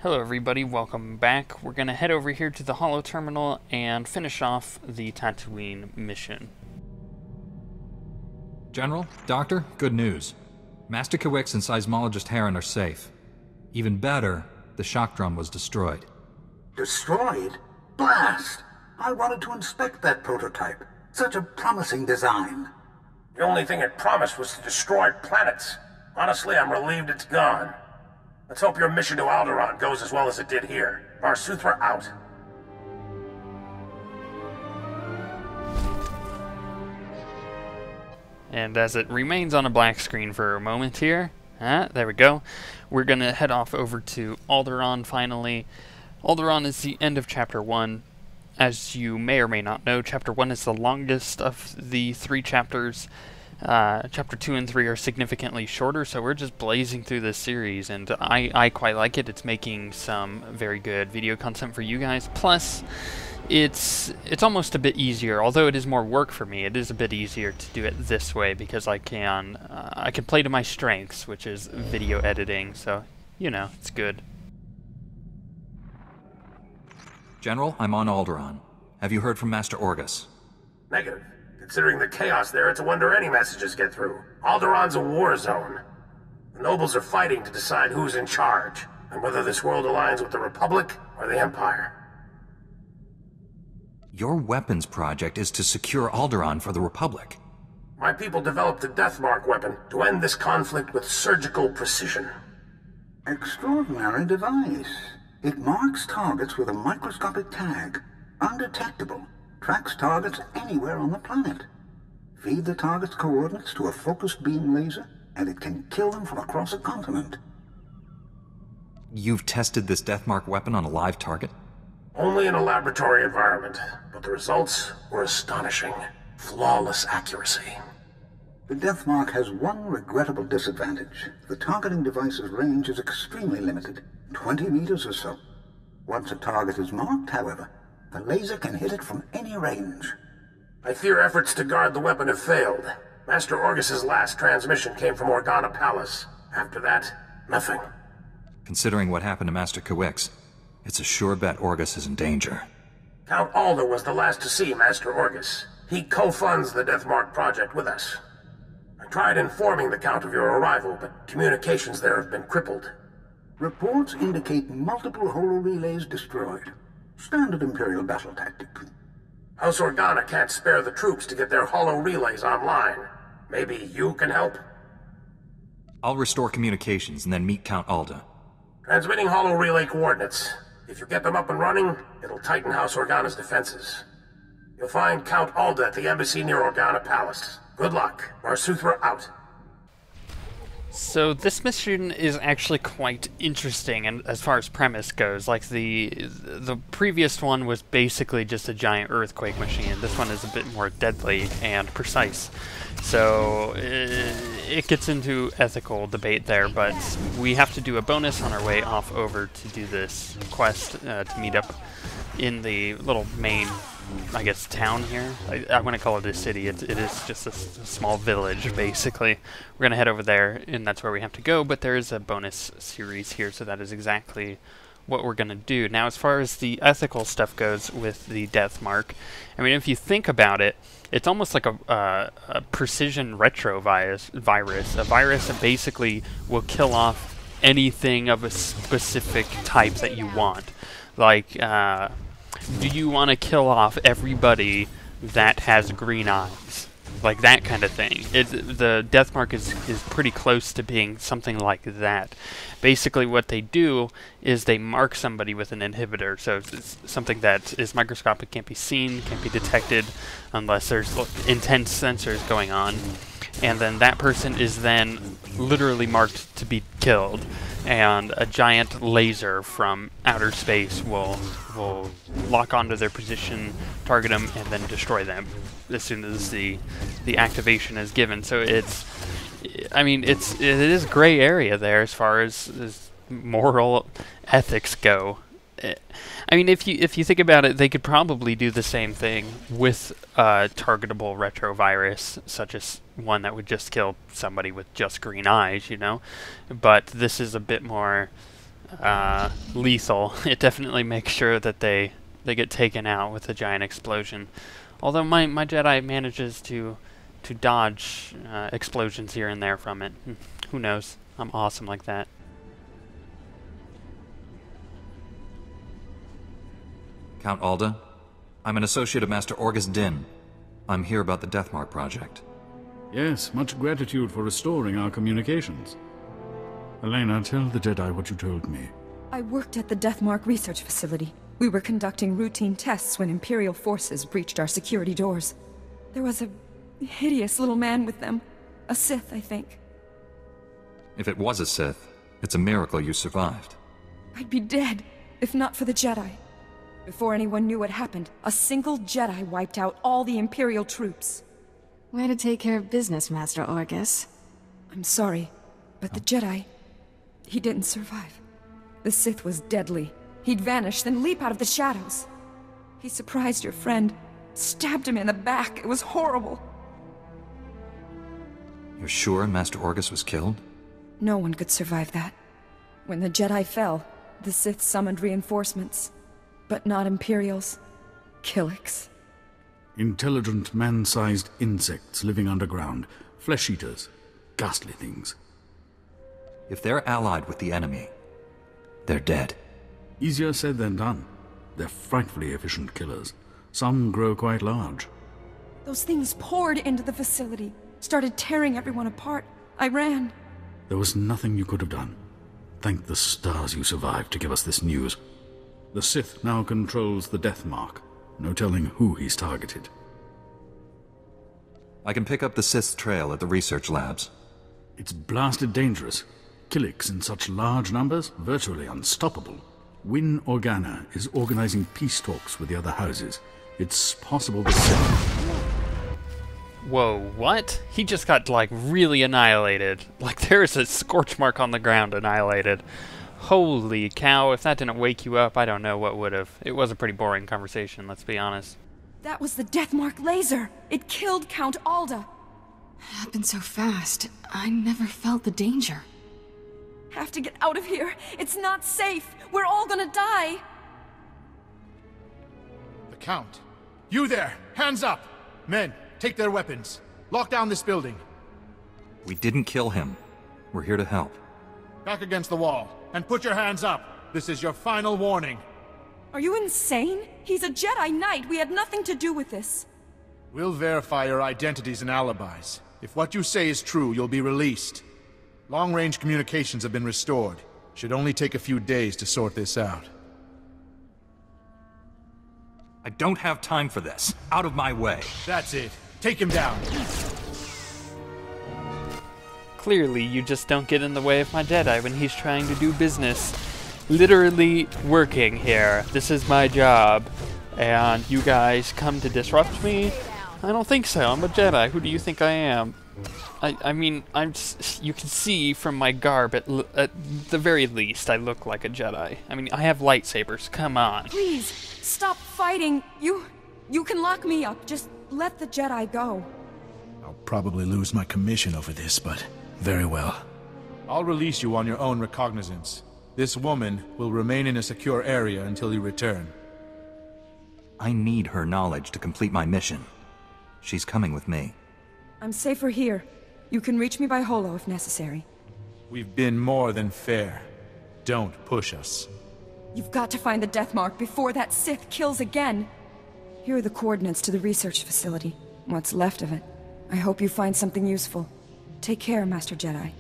Hello everybody, welcome back. We're going to head over here to the Holo Terminal and finish off the Tatooine mission. General, Doctor, good news. Master Kawix and Seismologist Heron are safe. Even better, the shock drum was destroyed. Destroyed? Blast! I wanted to inspect that prototype. Such a promising design. The only thing it promised was to destroy planets. Honestly, I'm relieved it's gone. Let's hope your mission to Alderaan goes as well as it did here. Barsuthra out. And as it remains on a black screen for a moment here, there we go, we're going to head off over to Alderaan finally. Alderaan is the end of Chapter 1. As you may or may not know, Chapter 1 is the longest of the 3 chapters. Chapter 2 and 3 are significantly shorter, so we're just blazing through this series, and I quite like it. It's making some very good video content for you guys. Plus, it's almost a bit easier, although it is more work for me. It is a bit easier to do it this way because I can play to my strengths, which is video editing. So you know, it's good. General, I'm on Alderaan. Have you heard from Master Orgus? Negative. Considering the chaos there, it's a wonder any messages get through. Alderaan's a war zone. The nobles are fighting to decide who's in charge, and whether this world aligns with the Republic or the Empire. Your weapons project is to secure Alderaan for the Republic. My people developed a Deathmark weapon to end this conflict with surgical precision. Extraordinary device. It marks targets with a microscopic tag. Undetectable. Tracks targets anywhere on the planet. Feed the target's coordinates to a focused beam laser, and it can kill them from across a continent. You've tested this Deathmark weapon on a live target? Only in a laboratory environment, but the results were astonishing. Flawless accuracy. The Deathmark has one regrettable disadvantage. The targeting device's range is extremely limited, 20 meters or so. Once a target is marked, however, the laser can hit it from any range. I fear efforts to guard the weapon have failed. Master Orgus's last transmission came from Organa Palace. After that, nothing. Considering what happened to Master Kawix, it's a sure bet Orgus is in danger. Count Alder was the last to see Master Orgus. He co-funds the Deathmark project with us. I tried informing the Count of your arrival, but communications there have been crippled. Reports indicate multiple holo relays destroyed. Standard Imperial battle tactic. House Organa can't spare the troops to get their holo relays online. Maybe you can help? I'll restore communications and then meet Count Alda. Transmitting holo relay coordinates. If you get them up and running, it'll tighten House Organa's defenses. You'll find Count Alda at the embassy near Organa Palace. Good luck. Barsuthra out. So this mission is actually quite interesting, and as far as premise goes, like the previous one was basically just a giant earthquake machine. This one is a bit more deadly and precise. So it gets into ethical debate there, but we have to do a bonus on our way off over to do this quest to meet up in the little main, I guess, town here. I want to call it a city. It is just a small village, basically. We're going to head over there, and that's where we have to go, but there is a bonus series here, so that is exactly what we're going to do. Now, as far as the ethical stuff goes with the Deathmark, I mean, if you think about it, it's almost like a precision retrovirus, a virus that basically will kill off anything of a specific type that you want. Like, do you want to kill off everybody that has green eyes? Like that kind of thing. The Deathmark is pretty close to being something like that. Basically what they do is they mark somebody with an inhibitor, so it's something that is microscopic, can't be seen, can't be detected unless there's intense sensors going on, and then that person is then literally marked to be killed, and a giant laser from outer space will lock onto their position, target them, and then destroy them as soon as the activation is given. So I mean, it is gray area there as far as moral ethics go. I mean, if you think about it, they could probably do the same thing with a targetable retrovirus, such as one that would just kill somebody with just green eyes, you know? But this is a bit more lethal. It definitely makes sure that they get taken out with a giant explosion. Although my Jedi manages to dodge explosions here and there from it. Who knows? I'm awesome like that. Count Alda, I'm an associate of Master Orgus Din. I'm here about the Deathmark project. Yes, much gratitude for restoring our communications. Elena, tell the Jedi what you told me. I worked at the Deathmark research facility. We were conducting routine tests when Imperial forces breached our security doors. There was a hideous little man with them. A Sith, I think. If it was a Sith, it's a miracle you survived. I'd be dead, if not for the Jedi. Before anyone knew what happened, a single Jedi wiped out all the Imperial troops. Way to take care of business, Master Orgus. I'm sorry, but the Jedi... he didn't survive. The Sith was deadly. He'd vanish, then leap out of the shadows. He surprised your friend, stabbed him in the back. It was horrible. You're sure Master Orgus was killed? No one could survive that. When the Jedi fell, the Sith summoned reinforcements. But not Imperials. Killiks. Intelligent, man-sized insects living underground. Flesh-eaters. Ghastly things. If they're allied with the enemy, they're dead. Easier said than done. They're frightfully efficient killers. Some grow quite large. Those things poured into the facility, started tearing everyone apart. I ran. There was nothing you could have done. Thank the stars you survived to give us this news. The Sith now controls the Deathmark. No telling who he's targeted. I can pick up the Sith's trail at the research labs. It's blasted dangerous. Killiks in such large numbers, virtually unstoppable. Win Organa is organizing peace talks with the other houses. It's possible the Sith... Whoa, what? He just got, like, really annihilated. Like, there's a scorch mark on the ground annihilated. Holy cow, if that didn't wake you up, I don't know what would have. It was a pretty boring conversation, let's be honest. That was the Deathmark laser! It killed Count Alda! Happened so fast. I never felt the danger. Have to get out of here! It's not safe! We're all gonna die! The Count! You there! Hands up! Men, take their weapons. Lock down this building. We didn't kill him. We're here to help. Back against the wall, and put your hands up. This is your final warning. Are you insane? He's a Jedi Knight. We had nothing to do with this. We'll verify your identities and alibis. If what you say is true, you'll be released. Long-range communications have been restored. Should only take a few days to sort this out. I don't have time for this. Out of my way. That's it. Take him down. Clearly, you just don't get in the way of my Jedi when he's trying to do business. Literally working here. This is my job. And you guys come to disrupt me? I don't think so. I'm a Jedi. Who do you think I am? I mean, you can see from my garb, at the very least, I look like a Jedi. I mean, I have lightsabers. Come on. Please, stop fighting. You can lock me up. Just let the Jedi go. I'll probably lose my commission over this, but very well. I'll release you on your own recognizance. This woman will remain in a secure area until you return. I need her knowledge to complete my mission. She's coming with me. I'm safer here. You can reach me by holo if necessary. We've been more than fair. Don't push us. You've got to find the Deathmark before that Sith kills again. Here are the coordinates to the research facility. What's left of it. I hope you find something useful. Take care, Master Jedi.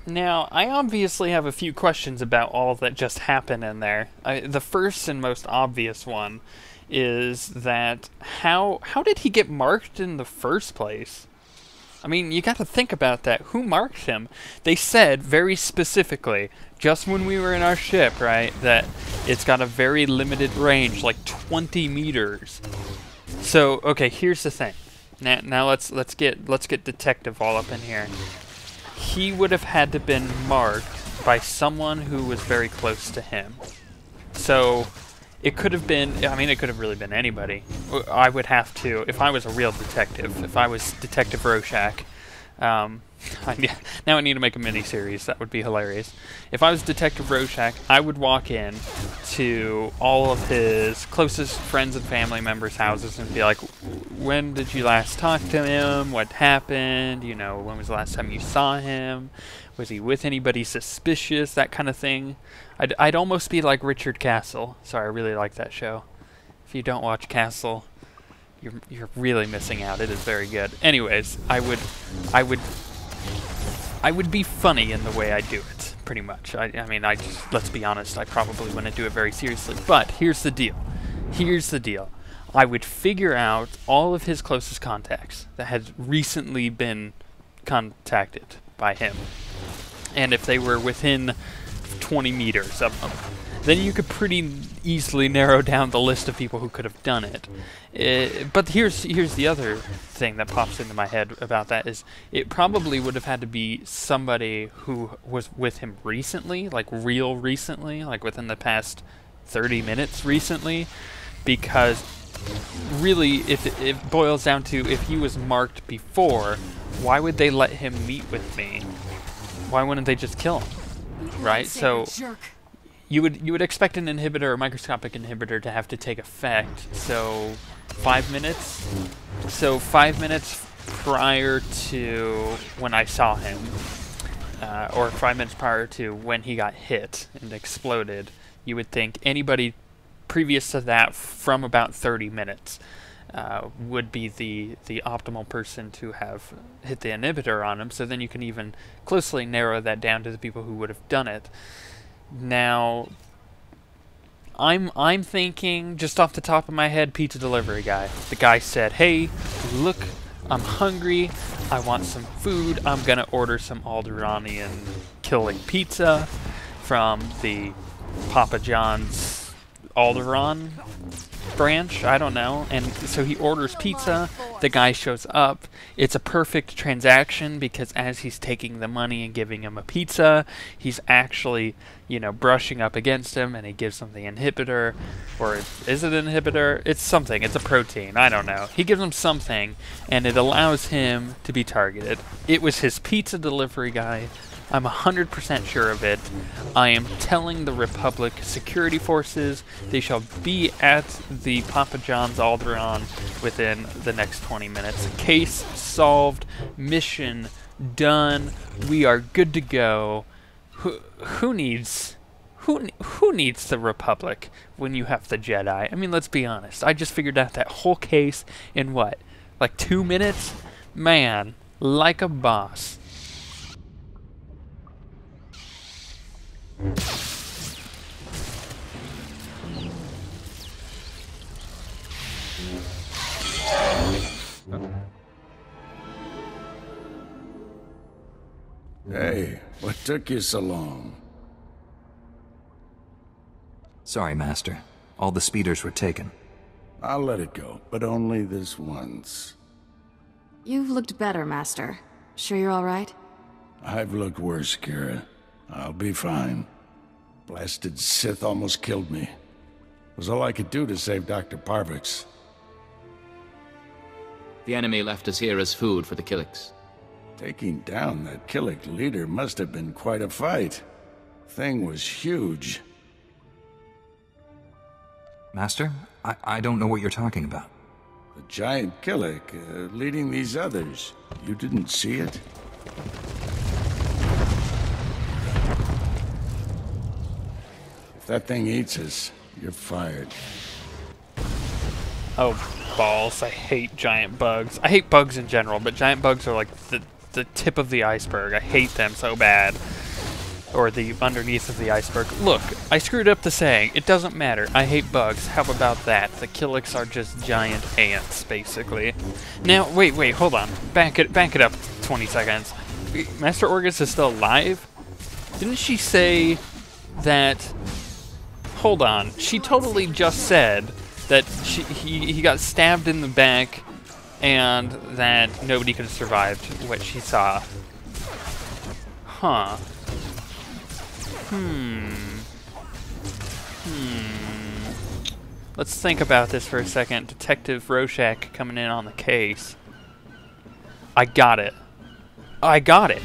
Now, I obviously have a few questions about all that just happened in there. The first and most obvious one is that how did he get marked in the first place? I mean, you got to think about that. Who marked him? They said very specifically, just when we were in our ship, right, that it's got a very limited range, like 20 meters. So, okay, here's the thing. Now let's get detective all up in here. He would have had to been marked by someone who was very close to him. So it could have been, I mean, it could have really been anybody. I would have to, if I was a real detective, if I was Detective Rorschach, Now I need to make a mini-series. That would be hilarious. If I was Detective Rorschach, I would walk in to all of his closest friends and family members' houses and be like, when did you last talk to him? What happened? You know, when was the last time you saw him? Was he with anybody suspicious? That kind of thing. I'd almost be like Richard Castle. Sorry, I really like that show. If you don't watch Castle, you're really missing out. It is very good. Anyways, I would be funny in the way I do it, pretty much. I mean, let's be honest, I probably wouldn't do it very seriously. But here's the deal. Here's the deal. I would figure out all of his closest contacts that had recently been contacted by him. And if they were within 20 meters of him, then you could pretty easily narrow down the list of people who could have done it. But here's the other thing that pops into my head about that is it probably would have had to be somebody who was with him recently, like real recently, like within the past 30 minutes recently, because really if it boils down to if he was marked before, why would they let him meet with me? Why wouldn't they just kill him? Right? So you would expect an inhibitor or microscopic inhibitor to have to take effect. So 5 minutes. So 5 minutes prior to when I saw him, or 5 minutes prior to when he got hit and exploded. You would think anybody previous to that from about 30 minutes would be the optimal person to have hit the inhibitor on him. So then you can even closely narrow that down to the people who would have done it. Now, I'm thinking, just off the top of my head, pizza delivery guy. The guy said, hey, look, I'm hungry, I want some food, I'm gonna order some Alderaanian killing pizza from the Papa John's Alderaan branch, I don't know. And so he orders pizza, the guy shows up. It's a perfect transaction because as he's taking the money and giving him a pizza, he's actually, you know, brushing up against him, and he gives him the inhibitor. Or is it an inhibitor? It's something. It's a protein. I don't know. He gives him something, and it allows him to be targeted. It was his pizza delivery guy. I'm 100% sure of it. I am telling the Republic security forces they shall be at the Papa John's Alderaan within the next 20 minutes. Case solved. Mission done. We are good to go. Who needs the Republic when you have the Jedi? I mean, let's be honest. I just figured out that whole case in what? Like 2 minutes? Man, like a boss. Hey, what took you so long? Sorry, Master. All the speeders were taken. I'll let it go, but only this once. You've looked better, Master. Sure you're all right? I've looked worse, Kira. I'll be fine. Blasted Sith almost killed me. It was all I could do to save Dr. Parvix. The enemy left us here as food for the Killiks. Taking down that Killik leader must have been quite a fight. Thing was huge. Master, I don't know what you're talking about. The giant Killik, leading these others. You didn't see it? If that thing eats us, you're fired. Oh, balls. I hate giant bugs. I hate bugs in general, but giant bugs are like the tip of the iceberg. I hate them so bad. Or the underneath of the iceberg. Look, I screwed up the saying. It doesn't matter. I hate bugs. How about that? The Killiks are just giant ants, basically. Now, wait, hold on. Back it up 20 seconds. Master Orgus is still alive? Didn't she say that... Hold on. She totally just said that he got stabbed in the back and that nobody could have survived what she saw. Huh. Let's think about this for a second. Detective Rorschach coming in on the case. I got it. I got it.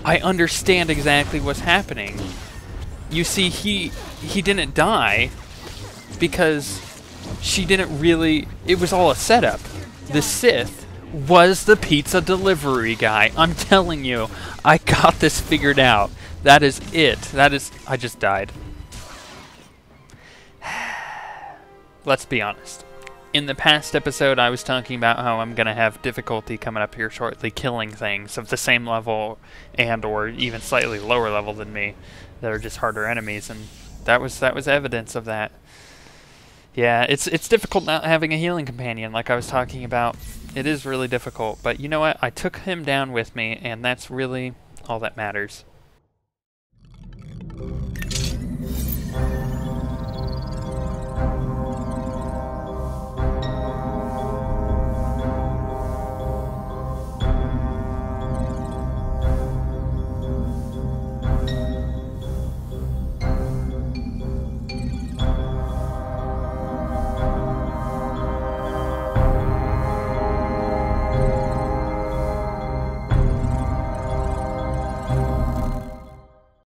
I understand exactly what's happening. You see, he didn't die because she didn't really... It was all a setup. The Sith was the pizza delivery guy. I'm telling you, I got this figured out. That is it. That is... I just died. Let's be honest. In the past episode, I was talking about how I'm going to have difficulty coming up here shortly killing things of the same level and or even slightly lower level than me that are just harder enemies, and that was evidence of that. Yeah, it's difficult not having a healing companion like I was talking about. It is really difficult, but you know what? I took him down with me, and that's really all that matters.